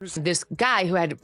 This guy who had,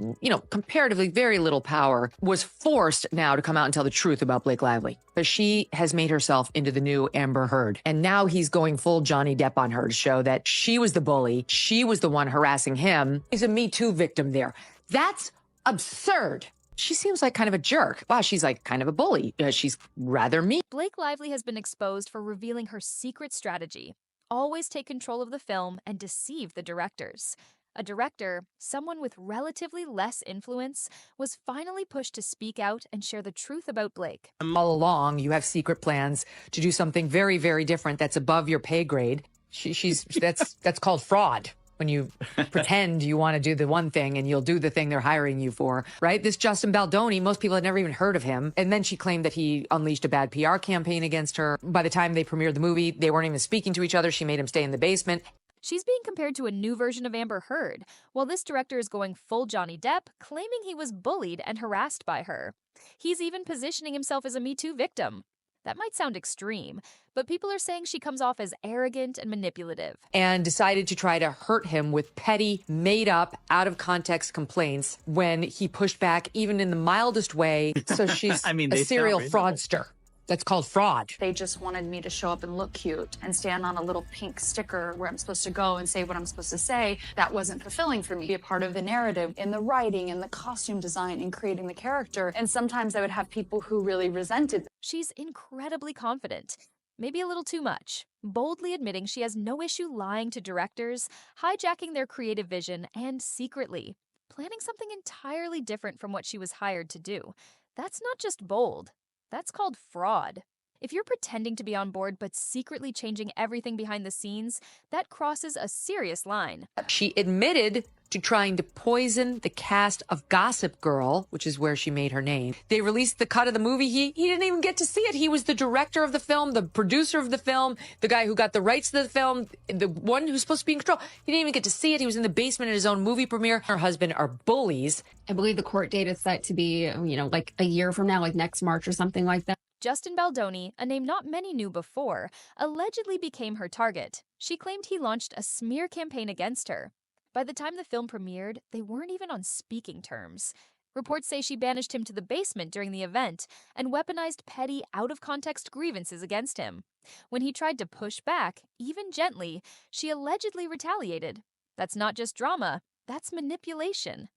comparatively very little power was forced now to come out and tell the truth about Blake Lively. But she has made herself into the new Amber Heard. And now he's going full Johnny Depp on her to show that she was the bully. She was the one harassing him. He's a MeToo victim there. That's absurd. She seems like kind of a jerk. Wow, she's like kind of a bully. She's rather mean. Blake Lively has been exposed for revealing her secret strategy. Always take control of the film and deceive the directors. A director, someone with relatively less influence, was finally pushed to speak out and share the truth about Blake. All along, you have secret plans to do something very, very different that's above your pay grade. That's called fraud. When you pretend you want to do the one thing and you'll do the thing they're hiring you for, right? This Justin Baldoni, most people had never even heard of him. And then she claimed that he unleashed a bad PR campaign against her. By the time they premiered the movie, they weren't even speaking to each other. She made him stay in the basement. She's being compared to a new version of Amber Heard, while this director is going full Johnny Depp, claiming he was bullied and harassed by her. He's even positioning himself as a MeToo victim. That might sound extreme, but people are saying she comes off as arrogant and manipulative. And decided to try to hurt him with petty, made-up, out-of-context complaints when he pushed back even in the mildest way. So she's a serial fraudster. That's called fraud. They just wanted me to show up and look cute and stand on a little pink sticker where I'm supposed to go and say what I'm supposed to say. That wasn't fulfilling for me. Be a part of the narrative in the writing and the costume design and creating the character. And sometimes I would have people who really resented. She's incredibly confident, maybe a little too much, boldly admitting she has no issue lying to directors, hijacking their creative vision, and secretly planning something entirely different from what she was hired to do. That's not just bold. That's called fraud. If you're pretending to be on board but secretly changing everything behind the scenes, that crosses a serious line. She admitted to trying to poison the cast of Gossip Girl, which is where she made her name. They released the cut of the movie. He didn't even get to see it. He was the director of the film, the producer of the film, the guy who got the rights to the film, the one who's supposed to be in control. He didn't even get to see it. He was in the basement at his own movie premiere. Her husband are bullies. I believe the court date is set to be, like a year from now, like next March or something like that. Justin Baldoni, a name not many knew before, allegedly became her target. She claimed he launched a smear campaign against her. By the time the film premiered, they weren't even on speaking terms. Reports say she banished him to the basement during the event and weaponized petty, out-of-context grievances against him. When he tried to push back, even gently, she allegedly retaliated. That's not just drama, that's manipulation.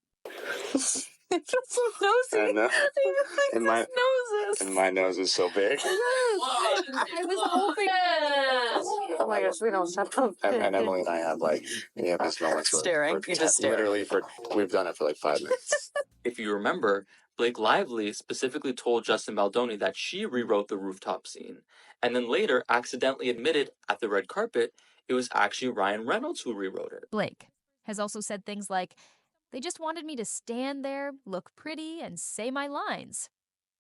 It's so nosy. I know. And my nose is so big. I was hoping. Oh my gosh, we don't shut up. And Emily and I have this moment Staring. You're just staring. We've done it for 5 minutes. If you remember, Blake Lively specifically told Justin Baldoni that she rewrote the rooftop scene, and then later accidentally admitted at the red carpet it was actually Ryan Reynolds who rewrote it. Blake has also said things like, "They just wanted me to stand there, look pretty, and say my lines."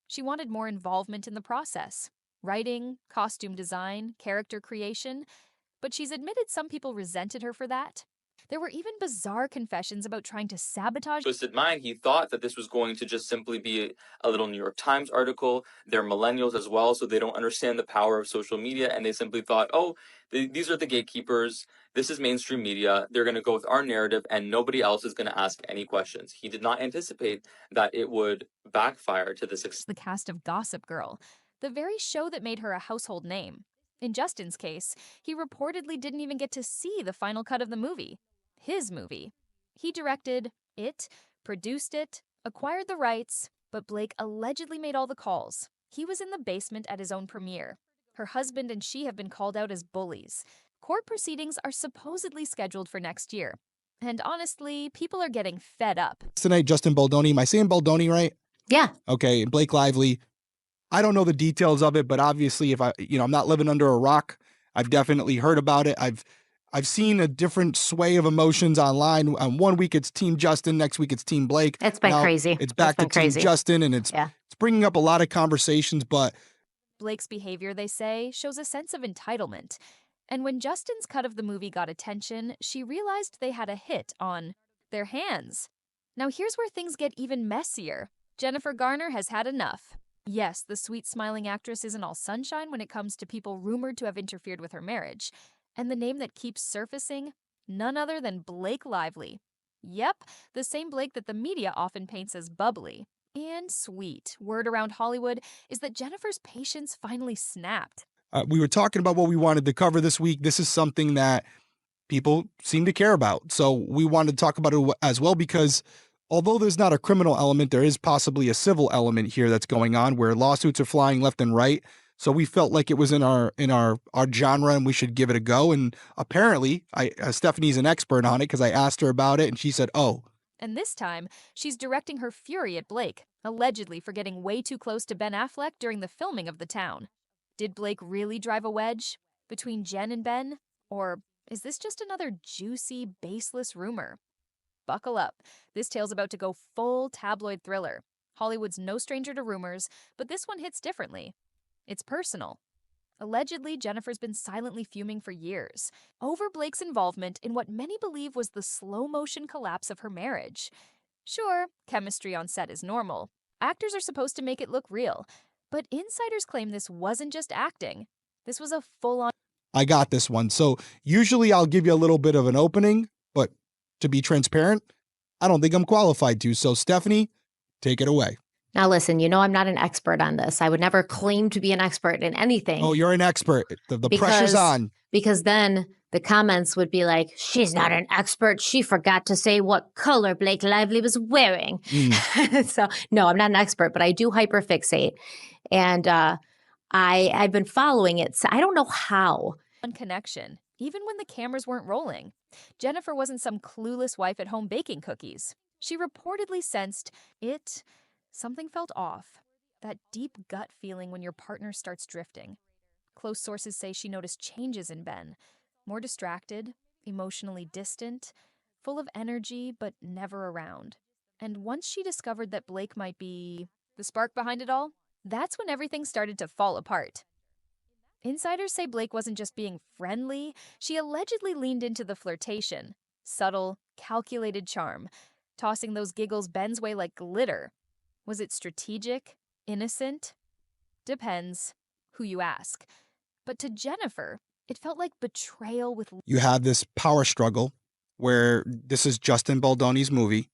She wanted more involvement in the process. Writing, costume design, character creation. But she's admitted some people resented her for that. There were even bizarre confessions about trying to sabotage. Twisted mind, he thought that this was going to just simply be a little New York Times article. They're millennials as well, so they don't understand the power of social media, and they simply thought, oh, these are the gatekeepers. This is mainstream media. They're going to go with our narrative, and nobody else is going to ask any questions. He did not anticipate that it would backfire to this extent. The cast of Gossip Girl, the very show that made her a household name. In Justin's case, he reportedly didn't even get to see the final cut of the movie. His movie. He directed it, produced it, acquired the rights, but Blake allegedly made all the calls. He was in the basement at his own premiere. Her husband and she have been called out as bullies. Court proceedings are supposedly scheduled for next year. And honestly, people are getting fed up. Tonight, Justin Baldoni. Am I saying Baldoni right? Yeah. Okay, and Blake Lively. I don't know the details of it, but obviously if I'm not living under a rock, I've definitely heard about it. I've seen a different sway of emotions online. One week it's Team Justin, next week it's Team Blake. It's been crazy. It's back to Team Justin, and it's bringing up a lot of conversations, but Blake's behavior, they say, shows a sense of entitlement. And when Justin's cut of the movie got attention, she realized they had a hit on their hands. Now here's where things get even messier. Jennifer Garner has had enough. Yes, the sweet smiling actress isn't all sunshine when it comes to people rumored to have interfered with her marriage. And the name that keeps surfacing? None other than Blake Lively. Yep, the same Blake that the media often paints as bubbly and sweet. Word around Hollywood is that Jennifer's patience finally snapped. We were talking about what we wanted to cover this week. This is something that people seem to care about. So we wanted to talk about it as well, because although there's not a criminal element, there is possibly a civil element here that's going on where lawsuits are flying left and right. So we felt like it was in our genre and we should give it a go. And apparently, Stephanie's an expert on it because I asked her about it and she said, oh. And this time, she's directing her fury at Blake, allegedly for getting way too close to Ben Affleck during the filming of The Town. Did Blake really drive a wedge between Jen and Ben? Or is this just another juicy, baseless rumor? Buckle up. This tale's about to go full tabloid thriller. Hollywood's no stranger to rumors, but this one hits differently. It's personal. Allegedly, Jennifer's been silently fuming for years over Blake's involvement in what many believe was the slow-motion collapse of her marriage. Sure, chemistry on set is normal. Actors are supposed to make it look real. But insiders claim this wasn't just acting. This was a full-on... I got this one. So usually I'll give you a little bit of an opening, but to be transparent, I don't think I'm qualified to. So Stephanie, take it away. Now, listen, I'm not an expert on this. I would never claim to be an expert in anything. Oh, you're an expert. The pressure's on. Because then the comments would be like, she's not an expert. She forgot to say what color Blake Lively was wearing. So, no, I'm not an expert, but I do hyperfixate. And I've been following it. So I don't know how. Connection, even when the cameras weren't rolling. Jennifer wasn't some clueless wife at home baking cookies. She reportedly sensed something felt off. That deep gut feeling when your partner starts drifting. Close sources say she noticed changes in Ben. More distracted, emotionally distant, full of energy but never around. And once she discovered that Blake might be the spark behind it all, that's when everything started to fall apart. Insiders say Blake wasn't just being friendly, she allegedly leaned into the flirtation. Subtle, calculated charm, tossing those giggles Ben's way like glitter. Was it strategic? Innocent? Depends who you ask. But to Jennifer, it felt like betrayal with... You have this power struggle where this is Justin Baldoni's movie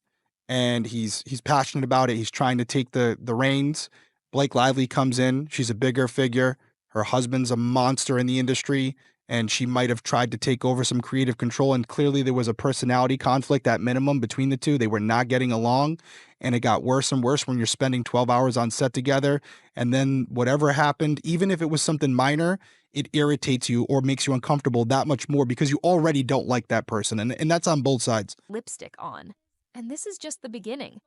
and he's passionate about it. He's trying to take the reins. Blake Lively comes in. She's a bigger figure. Her husband's a monster in the industry and she might have tried to take over some creative control. And clearly there was a personality conflict at minimum between the two. They were not getting along and it got worse and worse when you're spending 12 hours on set together. And then whatever happened, even if it was something minor, it irritates you or makes you uncomfortable that much more because you already don't like that person. And that's on both sides. Lipstick on. And this is just the beginning.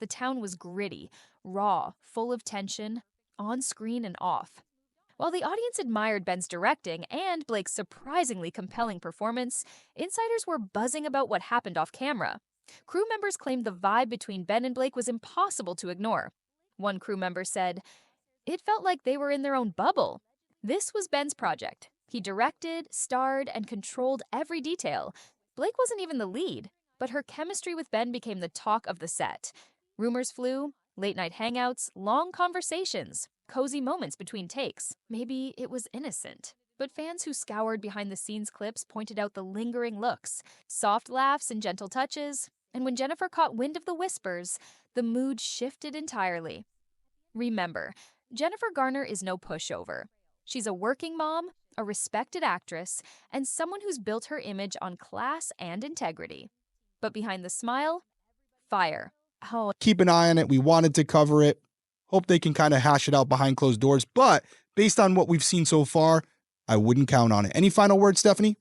The Town was gritty, raw, full of tension, on screen and off. While the audience admired Ben's directing and Blake's surprisingly compelling performance, insiders were buzzing about what happened off camera. Crew members claimed the vibe between Ben and Blake was impossible to ignore. One crew member said, "It felt like they were in their own bubble." This was Ben's project. He directed, starred, and controlled every detail. Blake wasn't even the lead, but her chemistry with Ben became the talk of the set. Rumors flew, late-night hangouts, long conversations, cozy moments between takes. Maybe it was innocent. But fans who scoured behind-the-scenes clips pointed out the lingering looks, soft laughs and gentle touches. And when Jennifer caught wind of the whispers, the mood shifted entirely. Remember, Jennifer Garner is no pushover. She's a working mom, a respected actress, and someone who's built her image on class and integrity. But behind the smile, fire. Oh. Keep an eye on it. We wanted to cover it. Hope they can kind of hash it out behind closed doors. But based on what we've seen so far, I wouldn't count on it. Any final words, Stephanie?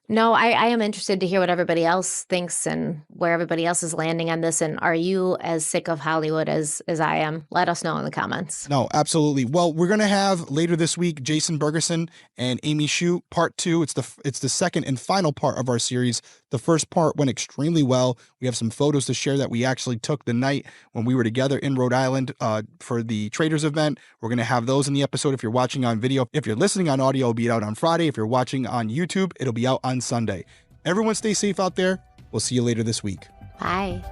No, I am interested to hear what everybody else thinks and where everybody else is landing on this. And are you as sick of Hollywood as I am? Let us know in the comments. No, absolutely. Well, we're going to have later this week, Jason Bergerson and Amy Schuh, part 2. It's the second and final part of our series. The first part went extremely well. We have some photos to share that we actually took the night when we were together in Rhode Island for the Traders event. We're going to have those in the episode if you're watching on video. If you're listening on audio, it'll be out on Friday. If you're watching on YouTube, it'll be out on Sunday. Everyone stay safe out there. We'll see you later this week. Bye.